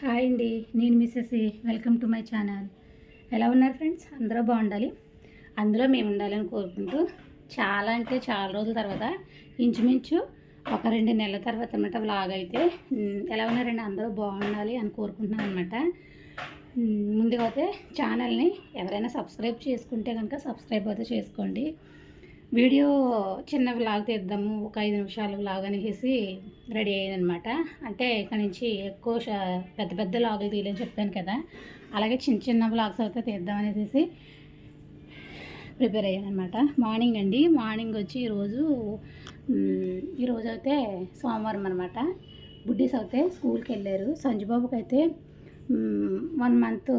Hi అండి, నేను Mrs. Welcome to my channel. ఎలా ఉన్నారు ఫ్రెండ్స్? అందరూ బాగుండాలి, అందులో మేము ఉండాలని కోరుకుంటూ చాలా అంటే చాలా రోజుల తర్వాత ఇంచుమించు ఒక 2 నెలల తర్వాత అనమాట వ్లాగ్ అయితే ఎలా ఉన్నారండి? అందరూ బాగుండాలి అని కోరుకుంటున్నాను అనమాట. ముందుగా అయితే ఛానల్ని ఎవరైనా సబ్స్క్రైబ్ చేసుకుంటే కనుక సబ్స్క్రైబ్ అయితే చేసుకోండి. వీడియో చిన్న వ్లాగ్ తీద్దాము, ఒక 5 నిమిషాలు వ్లాగ్ అనేసి రెడీ అయ్యానమాట. అంటే ఇక్కడ నుంచి ఎక్కువ పెద్ద పెద్ద వ్లాగులు తీయలేని చెప్పాను కదా, అలాగే చిన్న చిన్న వ్లాగ్స్ అయితే తీద్దాం అనేసి ప్రిపేర్ అయ్యానమాట. మార్నింగ్ అండి, మార్నింగ్ వచ్చి ఈరోజు అయితే సోమవారం అనమాట. బుడ్డీస్ అయితే స్కూల్కి వెళ్ళారు. సంజుబాబుకి అయితే 1 మంత్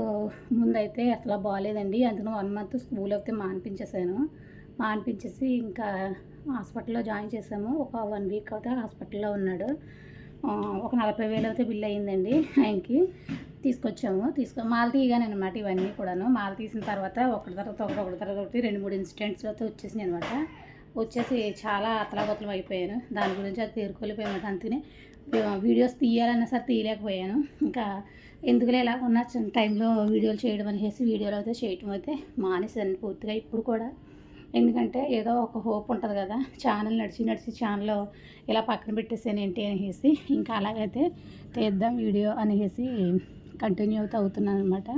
ముందైతే అసలు బాగాలేదండి, అందులో 1 మంత్ స్కూల్ అయితే మానిపించేసి ఇంకా హాస్పిటల్లో జాయిన్ చేసాము. ఒక 1 వీక్ అయితే హాస్పిటల్లో ఉన్నాడు. ఒక 40,000 అయితే బిల్ అయ్యిందండి ఆయనకి. మాల తీయగానమాట ఇవన్నీ కూడాను. మాల తీసిన తర్వాత ఒకటి తర్వాత ఒకటి 2-3 ఇన్సిడెంట్స్ అయితే వచ్చేసినాయి అనమాట. వచ్చేసి చాలా అతలాకుతలం అయిపోయాను. దాని గురించి అది తేరుకోలేకపోయాను. అందుకని వీడియోస్ తీయాలన్నా సరే తీయలేకపోయాను. ఇంకా ఎందుకులే ఇలా ఉన్న టైంలో వీడియోలు చేయడం అనేసి వీడియోలు అయితే చేయటం అయితే మానేసాను పూర్తిగా. ఇప్పుడు కూడా ఎందుకంటే ఏదో ఒక హోప్ ఉంటుంది కదా, ఛానల్ నడిచి ఛానల్ ఇలా పక్కన పెట్టేసాను ఏంటి అనేసి ఇంకా అలాగైతే తీద్దాం వీడియో అనేసి కంటిన్యూ అవుతున్నాను అనమాట.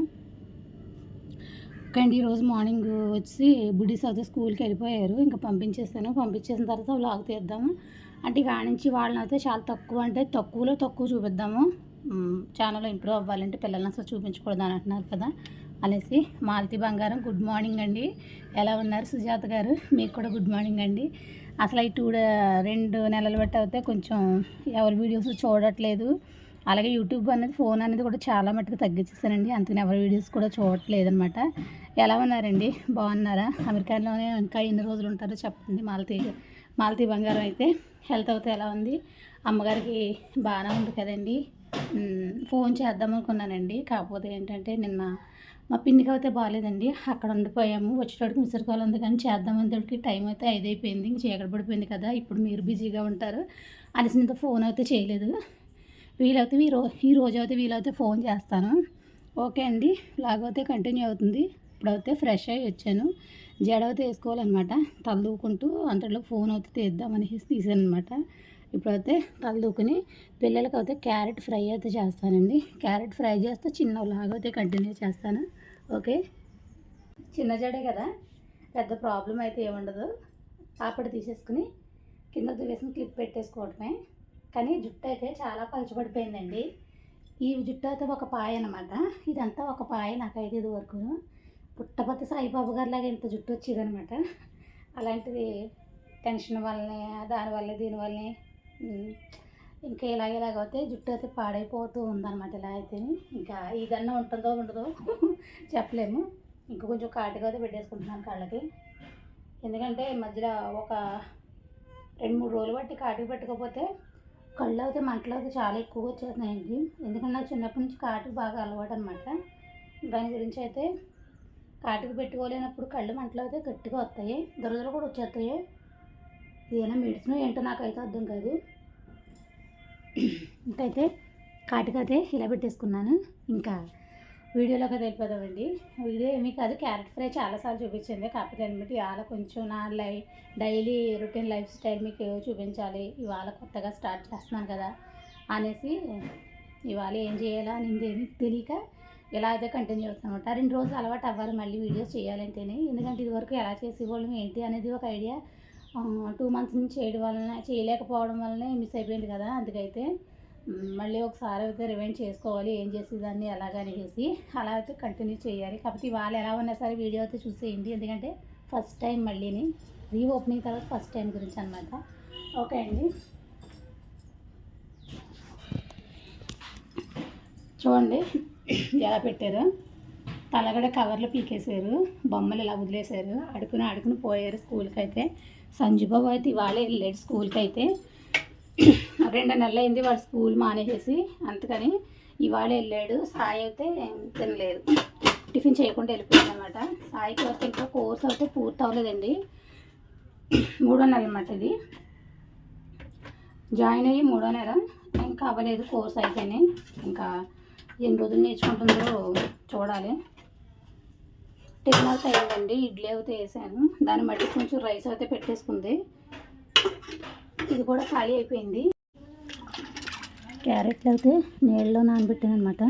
ఓకే అండి, ఈరోజు మార్నింగ్ వచ్చి బుడ్డీస్ అయితే స్కూల్కి వెళ్ళిపోయారు. ఇంకా పంపించేసిన తర్వాత వ్లాగ్ తీద్దాము అంటే ఇక నుంచి వాళ్ళని అయితే చాలా తక్కువ చూపిద్దాము. ఛానల్ ఇంప్రూవ్ అవ్వాలంటే పిల్లల్ని అసలు చూపించకూడదు అని అంటున్నారు కదా అనేసి. మాలతి బంగారం గుడ్ మార్నింగ్ అండి, ఎలా ఉన్నారు? సుజాత గారు మీకు కూడా గుడ్ మార్నింగ్ అండి. అసలు ఈ 2 నెలలు బట్టి అయితే కొంచెం ఎవరి వీడియోస్ చూడట్లేదు. అలాగే యూట్యూబ్ అనేది ఫోన్ అనేది కూడా చాలా మట్టుకు తగ్గించేసానండి, అందుకని ఎవరి వీడియోస్ కూడా చూడట్లేదు అనమాట. ఎలా ఉన్నారండి? బాగున్నారా? అమెరికాలోనే ఇంకా ఎన్ని రోజులు ఉంటారో చెప్పండి. మాలతి బంగారం అయితే హెల్త్ అయితే ఎలా ఉంది? అమ్మగారికి బాగానే ఉంది కదండి. ఫోన్ చేద్దాం అనుకున్నానండి, కాకపోతే ఏంటంటే నిన్న మా పిన్నికి అయితే బాగాలేదండి, అక్కడ ఉండిపోయాము. వచ్చేటోడికి మిసర్ ఉంది కానీ చేద్దామనేటోడికి టైం అయితే 5 అయిపోయింది. ఇంక చీకటి పడిపోయింది కదా, ఇప్పుడు మీరు బిజీగా ఉంటారు అనేసినంత ఫోన్ అయితే చేయలేదు. వీలైతే వీలైతే ఫోన్ చేస్తాను. ఓకే అండి, వ్లాగ్ అయితే కంటిన్యూ అవుతుంది. ఇప్పుడైతే ఫ్రెష్ అయ్యి వచ్చాను, జడ అయితే వేసుకోవాలన్నమాట. తలదూకుంటూ అంతలో ఫోన్ అయితే తీద్దామనేసి తీసాను అనమాట. ఇప్పుడైతే తలదూకుని పిల్లలకి అయితే క్యారెట్ ఫ్రై అయితే చేస్తానండి. క్యారెట్ ఫ్రై చేస్తే చిన్న వ్లాగ్ అయితే కంటిన్యూ చేస్తాను. ఓకే, చిన్న జడే కదా, పెద్ద ప్రాబ్లం అయితే ఏముండదు. పాపడి తీసేసుకుని కింద వేసుకుని క్లిప్ పెట్టేసుకోవడమే. కానీ జుట్టు అయితే చాలా పలచబడిపోయిందండి. ఈ జుట్టు అయితే ఒక పాయ అనమాట, ఇదంతా ఒక పాయ నాకైతే ఇది వరకు. పుట్టపతి సాయిబాబు గారి లాగా ఇంత జుట్టు వచ్చేదనమాట. అలాంటిది టెన్షన్ వల్లనే దీనివల్లనే ఇంకా ఇలాగైతే జుట్టు అయితే పాడైపోతూ ఉందన్నమాట. ఇలా అయితే ఇంకా ఇదన్నా ఉంటుందో ఉండదో చెప్పలేము. ఇంకా కొంచెం కాటుగా అయితే పెట్టేసుకుంటున్నాను కళ్ళకి. ఎందుకంటే మధ్యలో ఒక 2-3 రోజులు బట్టి కాటుకు పెట్టుకోకపోతే కళ్ళు అయితే మంటలు అయితే చాలా ఎక్కువగా వచ్చేస్తున్నాయండి. ఎందుకంటే నాకు చిన్నప్పటి నుంచి కాటుకు బాగా అలవాటు అనమాట. దాని గురించి అయితే కాటుకు పెట్టుకోలేనప్పుడు కళ్ళు మంటలు అయితే గట్టిగా వస్తాయి, దురదలు కూడా వచ్చేస్తాయి. ఏదైనా మెడిసిన్ ఏంటో నాకైతే అర్థం కాదు. ఇంకైతే కాటుకైతే ఇలా పెట్టేసుకున్నాను. ఇంకా వీడియోలోకి వెళ్ళిపోదామండి. వీడియో ఏమీ కాదు, క్యారెట్ ఫ్రై చాలాసార్లు చూపించింది. కాకపోతే అనమాట ఇవాళ కొంచెం నా డైలీ రొటీన్ లైఫ్ స్టైల్ మీకు చూపించాలి, ఇవాళ కొత్తగా స్టార్ట్ చేస్తున్నాను కదా అనేసి ఇవాళ ఏం చేయాలా అనేది ఏమీ తెలియక ఇలా అయితే కంటిన్యూ అవుతుంది అనమాట. 2 రోజులు అలవాటు అవ్వాలి మళ్ళీ వీడియోస్ చేయాలంటేనే. ఎందుకంటే ఇదివరకు ఎలా చేసేవాళ్ళం ఏంటి అనేది ఒక ఐడియా 2 మంత్స్ నుంచి చేయలేకపోవడం వల్లనే మిస్ అయిపోయింది కదా. అందుకైతే మళ్ళీ ఒకసారి అయితే రివైండ్ చేసుకోవాలి, ఏం చేసేదాన్ని ఎలాగనేసి అలా అయితే కంటిన్యూ చేయాలి. కాకపోతే ఇవాళ ఎలా ఉన్నా సరే వీడియో అయితే చూసేయండి, ఎందుకంటే ఫస్ట్ టైం మళ్ళీని రీఓపెనింగ్ తర్వాత ఫస్ట్ టైం గురించి అనమాట. ఓకే అండి, చూడండి ఎలా పెట్టారు. తలగడ కవర్లో పీకేశారు, బొమ్మలు ఇలా వదిలేశారు, అడుకుని పోయారు స్కూల్కి అయితే. సంజుబాబు అయితే ఇవాళే వెళ్ళాడు స్కూల్కి అయితే. 2 నెలలు అయింది వాడు స్కూల్ మానేసేసి, అందుకని ఇవాళ వెళ్ళాడు. సాయి అయితే తినలేదు, టిఫిన్ చేయకుండా వెళ్ళిపోయాడు అనమాట. సాయికి వరకు ఇంకా కోర్స్ అయితే పూర్తి అవ్వలేదండి, 3వ నెల అనమాట. ఇది జాయిన్ అయ్యి 3వ నెల, ఇంకా అవ్వలేదు కోర్స్ అయితేనే. ఇంకా ఎన్ని రోజులు నేర్చుకుంటుందో చూడాలి. టిఫిన్ అయితే అయిందండి, ఇడ్లీ అయితే వేసాను. దాన్ని బట్టి కొంచెం రైస్ అయితే పెట్టేసుకుంది. ఇది కూడా ఖాళీ అయిపోయింది. క్యారెట్లు అయితే నీళ్ళలో నానబెట్టాను అనమాట.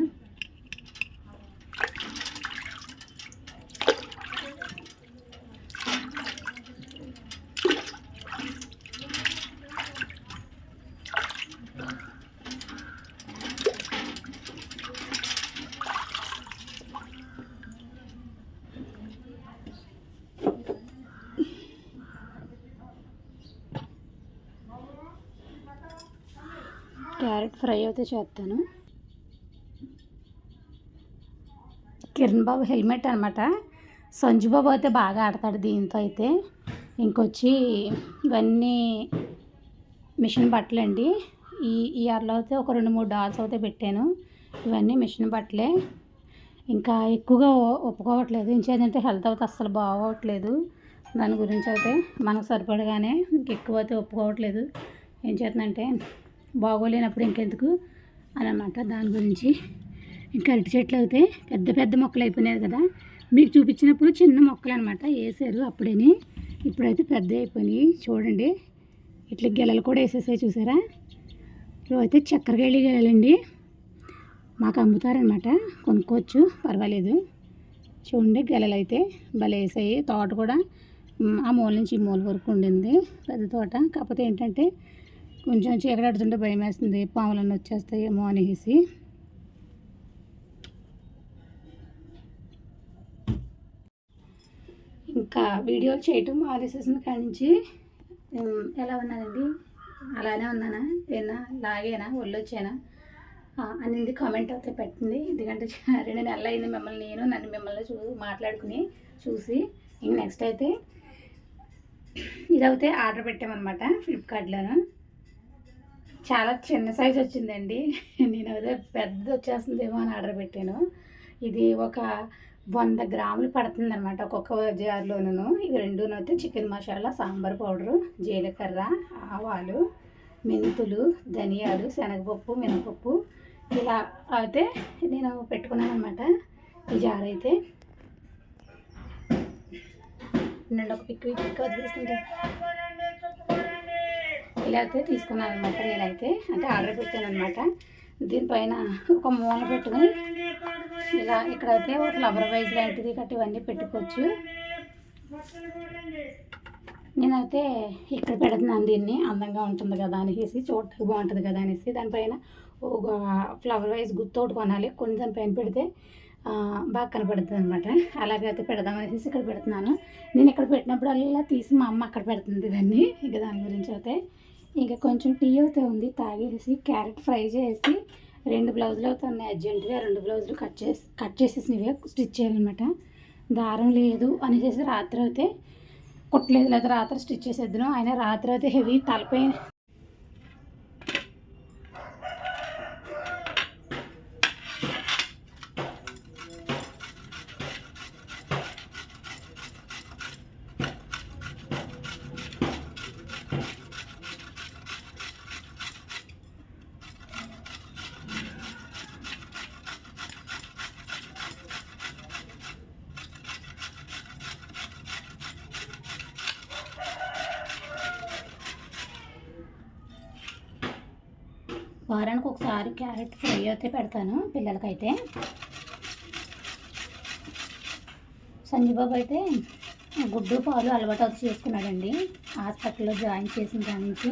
క్యారెట్ ఫ్రై అయితే చేస్తాను. కిరణ్ బాబు హెల్మెట్ అనమాట. సంజుబాబు అయితే బాగా ఆడతాడు దీంతో అయితే. ఇంకొచ్చి ఇవన్నీ మిషన్ బట్టలండి. ఈ ఇయర్లో అయితే ఒక 2-3 డాల్స్ అయితే పెట్టాను. ఇవన్నీ మిషన్ బట్టలే. ఇంకా ఎక్కువగా ఒప్పుకోవట్లేదు. ఇంకేంటంటే హెల్త్ అయితే అస్సలు బాగోవట్లేదు. దాని గురించి అయితే మనకు సరిపడగానే ఇంకెక్కువ అయితే ఒప్పుకోవట్లేదు. ఏం చేస్తుందంటే బాగోలేనప్పుడు ఇంకెందుకు అని అన్నమాట. దాని గురించి ఇంకా అరటి చెట్లు అయితే పెద్ద పెద్ద మొక్కలు అయిపోయినాయి కదా, మీకు చూపించినప్పుడు చిన్న మొక్కలు అనమాట వేసారు అప్పుడేని. ఇప్పుడైతే పెద్ద అయిపోయినాయి చూడండి. ఇట్లా గెలలు కూడా వేసేసాయి చూసారా. ఇవైతే చక్కెరకేళి గెలండి, మాకు అమ్ముతారనమాట, కొనుక్కోవచ్చు, పర్వాలేదు. చూడండి గెలలు అయితే భలే వేసాయి. తోట కూడా ఆ మూల నుంచి ఈ మూల వరకు ఉండింది పెద్ద తోట. కాకపోతే ఏంటంటే కొంచెం చీకటి ఆడుతుంటే భయం వేస్తుంది, పాములన్నీ వచ్చేస్తాయేమో అనేసి. ఇంకా వీడియోలు చేయటం మానేసేసిన కాడి నుంచి ఎలా ఉన్నానండి, అలానే ఉన్నానా, ఏనా లాగేనా, ఒళ్ళొచ్చానా అనేది కామెంట్ అయితే పెట్టండి. ఎందుకంటే 2 నెలలు అయింది నన్ను మిమ్మల్ని మాట్లాడుకుని చూసి. ఇంక నెక్స్ట్ అయితే ఇదైతే ఆర్డర్ పెట్టామన్నమాట ఫ్లిప్కార్ట్లోను. చాలా చిన్న సైజు వచ్చిందండి. నేను అదే పెద్ద వచ్చేస్తుందేమో అని ఆర్డర్ పెట్టాను. ఇది ఒక 100 గ్రాములు పడుతుంది అనమాట ఒక్కొక్క జార్లోనూ. ఇవి రెండునూ అయితే చికెన్ మసాలా, సాంబార్ పౌడరు, జీలకర్ర, ఆవాలు, మెంతులు, ధనియాలు, శనగపప్పు, మినపప్పు ఇలా అయితే నేను పెట్టుకున్నాను అనమాట. ఈ జార్ అయితే నేను ఒక పిక్ తీసుకుంటాను. ఇలా అయితే తీసుకున్నాను అనమాట నేనైతే. అంటే ఆర్డర్ పెట్టాను అనమాట. దీనిపైన ఒక మూల పెట్టుకుని ఇలా ఇక్కడైతే ఒక ఫ్లవర్ వైజ్ లాంటిది కట్టి ఇవన్నీ పెట్టుకోవచ్చు. నేనైతే ఇక్కడ పెడుతున్నాను దీన్ని, అందంగా ఉంటుంది కదా అనేసి, చూడటానికి బాగుంటుంది కదా అనేసి. దానిపైన ఒక ఫ్లవర్ వైజ్ గుర్తోటి కొనాలి, కొన్ని దానిపైన పెడితే బాగా కనపడుతుంది అనమాట. అలాగైతే పెడదాం అనేసి ఇక్కడ పెడుతున్నాను. నేను ఇక్కడ పెట్టినప్పుడు అలా తీసి మా అమ్మ అక్కడ పెడుతుంది దాన్ని. ఇక దాని గురించి అయితే ఇంకా కొంచెం టీ అయితే ఉంది, తాగేసి క్యారెట్ ఫ్రై చేసి 2 బ్లౌజులు అయితే ఉన్నాయి అర్జెంటుగా. 2 బ్లౌజులు కట్ చేసేసినవే స్టిచ్ చేయాలన్నమాట. దారం లేదు అనేసి రాత్రి అయితే కుట్టలేదు, లేదా రాత్రి స్టిచ్ చేసేద్దాను. అయినా రాత్రి అయితే హెవీ తలపై వారానికి ఒకసారి క్యారెట్ ఫ్రై అయితే పెడతాను పిల్లలకైతే. సంజీబాబు అయితే గుడ్డు పాలు అలవాటు వచ్చి చేసుకున్నాడండి. హాస్పిటల్లో జాయిన్ చేసిన దాని నుంచి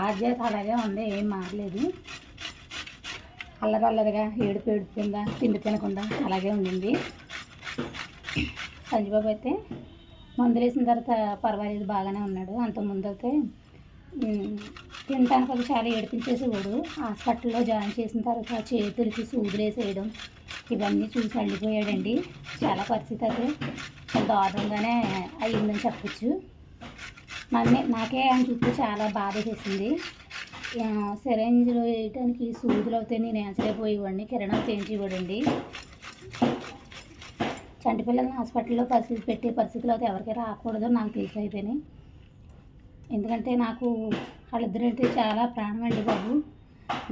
ఆర్జేత అలాగే ఉంది, ఏం మారలేదు. అల్లరల్లరిగా ఏడుపు కింద తిండి తినకుండా అలాగే ఉండింది. సంజీబాబు అయితే మందులు వేసిన తర్వాత పర్వాలేదు, బాగానే ఉన్నాడు. అంతకుముందు అయితే తినడానికి అది చాలా ఏడిపించేసేవాడు. హాస్పిటల్లో జాయిన్ చేసిన తర్వాత చేతులకి సూదులు వేసేయడం ఇవన్నీ చూసి అల్లిపోయాడండి. చాలా పరిస్థితి అయితే చాలా దారుణంగానే అయ్యిందని చెప్పచ్చు. నాకే ఆయన చుట్టూ చాలా బాధ చేసింది. సిరంజిలో వేయడానికి సూదులు అవుతే నేను ఏడ్చలేకపోయేవాడిని, కిరణం పెంచేవాడండి. చంటి పిల్లల్ని హాస్పిటల్లో పెట్టే పరిస్థితులు అయితే ఎవరికి రాకూడదో నాకు తెలిసి అయితేనే. ఎందుకంటే నాకు వాళ్ళిద్దరంటే చాలా ప్రాణం అండి బాబు.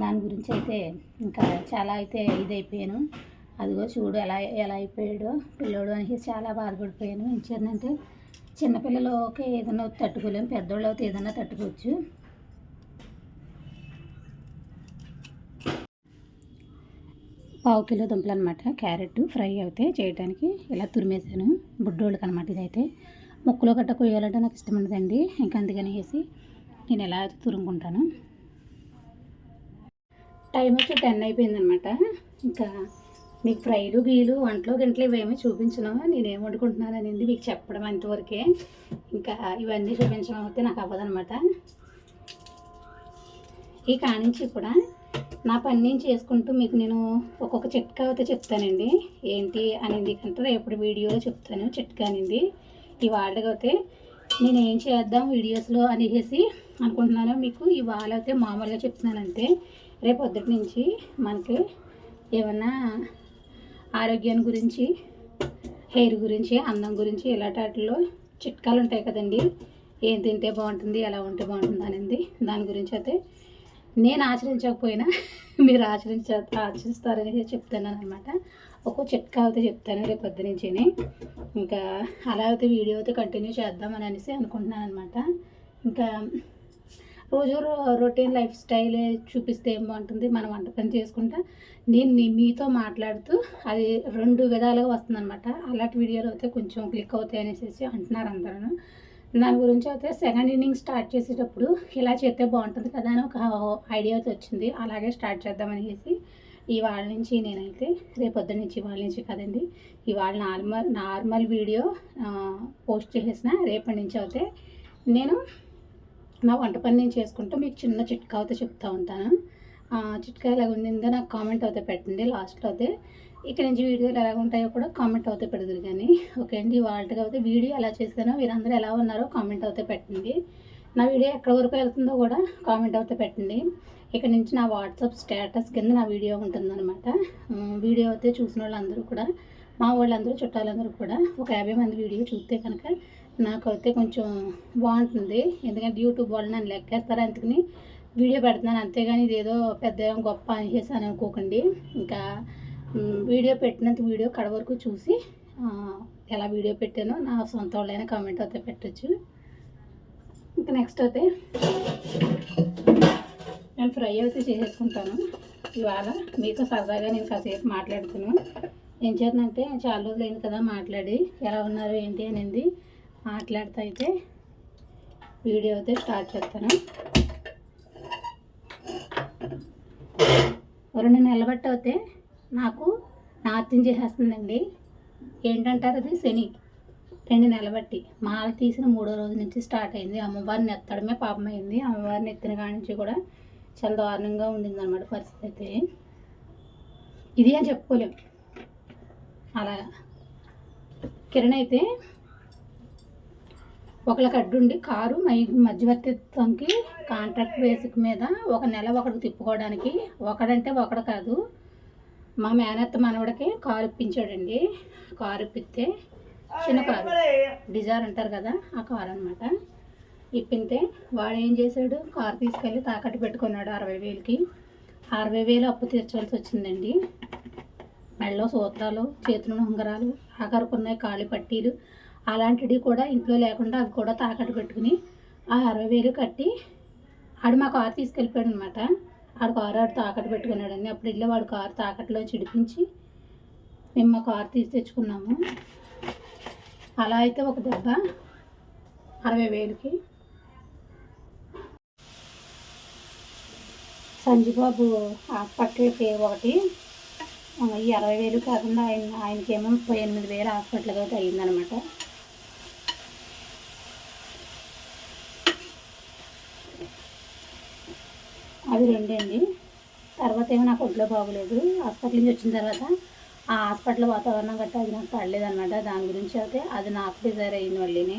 దాని గురించి అయితే ఇంకా చాలా అయితే ఇదైపోయాను. అదిగో చూడు ఎలా ఎలా అయిపోయాడో పిల్లోడు అనేసి చాలా బాధపడిపోయాను. ఏంటంటే చిన్నపిల్లలకి ఏదైనా తట్టుకోలేము, పెద్దోళ్ళు అయితే ఏదైనా తట్టుకోవచ్చు. పావు కిలో దుంపలు అనమాట, క్యారెట్ ఫ్రై అయితే చేయడానికి ఇలా తురిమేసాను. బుడ్డోళ్ళకి అనమాట. ఇదైతే ముక్కలు గట్ట కొయ్యాలంటే నాకు ఇష్టం ఉండదండి. ఇంకా అందుకని వేసి నేను ఎలా అయితే తురుముకుంటాను. టైం వచ్చి 10 అయిపోయిందనమాట. ఇంకా మీకు ఫ్రైలు గీలు వంటలు గంటలు ఇవేమీ చూపించను. నేనేం వండుకుంటున్నాను అనేది మీకు చెప్పడం అంతవరకే. ఇంకా ఇవన్నీ చూపించడం అయితే నాకు అవ్వదనమాట. ఈ కానించి కూడా నా పని నేను చేసుకుంటూ మీకు నేను ఒక్కొక్క చిట్కా అయితే చెప్తానండి. ఏంటి అనేది కంటే రేపు వీడియోలో చెప్తాను చిట్కా అనేది. ఇవాళ అయితే నేను ఏం చేద్దాం వీడియోస్లో అనేసి అనుకుంటున్నాను. మీకు ఇవాళ అయితే మామూలుగా చెప్తున్నానంటే రేపు పొద్దుటి నుంచి మనకి ఏమన్నా ఆరోగ్యాన్ని గురించి, హెయిర్ గురించి, అందం గురించి ఇలాంటి వాటిలో చిట్కాలు ఉంటాయి కదండి. ఏం తింటే బాగుంటుంది, ఎలా ఉంటే బాగుంటుంది అనేది దాని గురించి అయితే నేను ఆచరించకపోయినా మీరు ఆచరిస్తారని చెప్తున్నాను అనమాట. ఒక్కో చిట్కా అయితే చెప్తాను రేపు పొద్దు నుంచి. ఇంకా అలా అయితే వీడియో అయితే కంటిన్యూ చేద్దామని అనేసి అనుకుంటున్నాను అనమాట. ఇంకా రోజు రొటీన్ లైఫ్ స్టైల్ చూపిస్తే ఏం బాగుంటుంది, మనం వంట పని చేసుకుంటా నేను మీతో మాట్లాడుతూ అది 2 విధాలుగా వస్తుందన్నమాట. అలాంటి వీడియోలు అయితే కొంచెం క్లిక్ అవుతాయి అనేసి అంటున్నారు అందరూ. దాని గురించి అయితే సెకండ్ ఇన్నింగ్ స్టార్ట్ చేసేటప్పుడు ఇలా చేస్తే బాగుంటుంది కదా అని ఒక ఐడియా అయితే వచ్చింది. అలాగే స్టార్ట్ చేద్దామనేసి ఇవాళ నుంచి నేనైతే రేపొద్దు నుంచి, ఇవాళ నుంచి కదండి, ఇవాళ నార్మల్ వీడియో పోస్ట్ చేసేసిన రేపటి నుంచి అయితే నేను నా వంట పని నేను చేసుకుంటూ మీకు చిన్న చిట్కా అయితే చెప్తూ ఉంటాను. చిట్కా ఎలా ఉండిందో నాకు కామెంట్ అయితే పెట్టండి. లాస్ట్లో అయితే ఇక్కడ నుంచి వీడియోలు ఎలా ఉంటాయో కూడా కామెంట్ అయితే పెడదురు కానీ. ఓకే అండి, వాళ్ళకి అయితే వీడియో ఎలా చేస్తానో మీరందరూ ఎలా ఉన్నారో కామెంట్ అయితే పెట్టండి. నా వీడియో ఎక్కడి వరకు వెళ్తుందో కూడా కామెంట్ అయితే పెట్టండి. ఇక్కడ నుంచి నా వాట్సాప్ స్టేటస్ కింద నా వీడియో ఉంటుందన్నమాట. వీడియో అయితే చూసిన వాళ్ళందరూ కూడా, మా వాళ్ళందరూ చుట్టాలందరూ కూడా ఒక 50 మంది వీడియో చూస్తే కనుక నాకైతే కొంచెం బాగుంటుంది. ఎందుకంటే యూట్యూబ్ వాళ్ళు నన్ను లెక్కేస్తారు, అందుకని వీడియో పెడుతున్నాను. అంతేగాని ఇదేదో పెద్ద గొప్ప అనేసి అని అనుకోకండి. ఇంకా వీడియో పెట్టినంత వీడియో కడ వరకు చూసి ఎలా వీడియో పెట్టానో నా సొంత వాళ్ళైనా కామెంట్ అయితే పెట్టచ్చు. ఇంకా నెక్స్ట్ అయితే నేను ఫ్రై అయితే చేసేసుకుంటాను. ఇవాళ మీతో సరదాగా నేను కాసేపు మాట్లాడుతాను. ఏం చేద్దానంటే చాలా రోజులు అయింది కదా మాట్లాడి, ఎలా ఉన్నారు ఏంటి అనేది మాట్లాడుతూ అయితే వీడియో అయితే స్టార్ట్ చేస్తాను. 2 నెలల బట్టి అయితే నాకు నాట్యం చేసేస్తుందండి. ఏంటంటారు అది, శని. 2 నెలల బట్టి మాల తీసిన 3వ రోజు నుంచి స్టార్ట్ అయింది. అమ్మవారిని ఎత్తడమే పాపమైంది. అమ్మవారిని ఎత్తిన కాడి నుంచి కూడా చాలా దారుణంగా ఉండిందన్నమాట పరిస్థితి అయితే. ఇది అని చెప్పుకోలేం. అలాగా కిరణ్ అయితే ఒకళ్ళకి అడ్డుండి కారు మధ్యవర్తిత్వంకి కాంట్రాక్ట్ బేసిక్ మీద 1 నెల ఒకడికి తిప్పుకోవడానికి, ఒకడంటే ఒకడు కాదు, మా మేనత్త మనవడికి కారు ఇప్పించాడండి. కారు ఇప్పిస్తే చిన్న కారు, డిజైర్ అంటారు కదా, ఆ కారు అనమాట. ఇప్పితే వాడు ఏం చేశాడు, కారు తీసుకెళ్ళి తాకట్టు పెట్టుకున్నాడు 60,000కి. 60,000 అప్పు తీర్చాల్సి వచ్చిందండి. మెడలో సూత్రాలు, చేతులను ఉంగరాలు, ఆఖరుకున్నాయి కాళ్ళు పట్టీలు, అలాంటివి కూడా ఇంట్లో లేకుండా అవి కూడా తాకట్టు పెట్టుకుని ఆ 60,000 కట్టి ఆడు మా కారు తీసుకెళ్ళిపోయాడు అనమాట. ఆడు కారు ఆడు తాకట్టు పెట్టుకున్నాడండి. అప్పుడు వెళ్ళి వాడు కారు తాకట్టులో చిడిపించి మేము మా కారు తీసి తెచ్చుకున్నాము. అలా అయితే ఒక దెబ్బ 60,000కి. సంజీబాబు హాస్పిటల్కి ఒకటి, ఈ 60,000 కాకుండా ఆయనకేమో 38,000 హాస్పిటల్కి అయితే అయిందనమాట. అది 2 అండి. తర్వాత ఏమో నాకు ఒంట్లో బాగోలేదు. హాస్పిటల్ నుంచి వచ్చిన తర్వాత ఆ హాస్పిటల్ వాతావరణం గట్టా అది నాకు పడలేదన్నమాట. దాని గురించి అయితే అది నాకు డిజైర్ అయింది మళ్ళీని.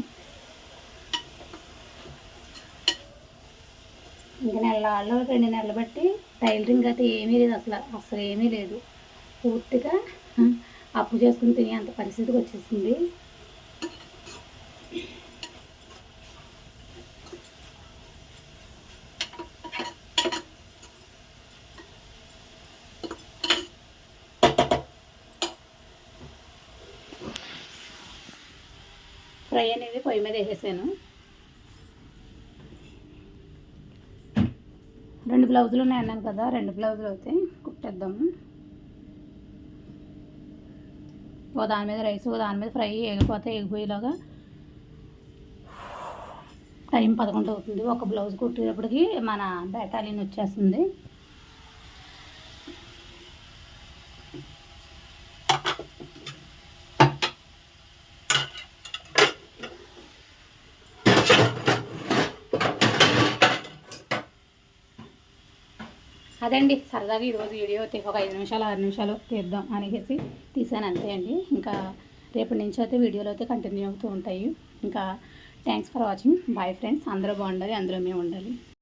ఇంకా 2 నెలలు బట్టి టైలరింగ్ అయితే ఏమీ లేదు, అసలు ఏమీ లేదు. పూర్తిగా అప్పు చేసుకుని తినే అంత పరిస్థితికి వచ్చేసింది. ఫ్రై అనేది పొయ్యి మీద వేసేసాను. 2 బ్లౌజులు ఉన్నాయి అన్నాను కదా, 2 బ్లౌజులు అయితే కుట్టేద్దాము. ఓ దాని మీద రైస్, ఓ దాని మీద ఫ్రై ఎగిపోయేలాగా. టైం 11 అవుతుంది. ఒక బ్లౌజ్ కుట్టేటప్పటికి మన బెటాలియన్ వచ్చేస్తుంది. అదండి సరదాగా ఈరోజు వీడియో ఒక 5 నిమిషాలు 6 నిమిషాలు తీద్దాం అనేసి తీసాను, అంతే అండి. ఇంకా రేపటి నుంచి అయితే వీడియోలు అయితే కంటిన్యూ అవుతూ ఉంటాయి. ఇంకా thanks for watching. Bye friends. అందరూ బాగుండాలి, అందులో మేము ఉండాలి.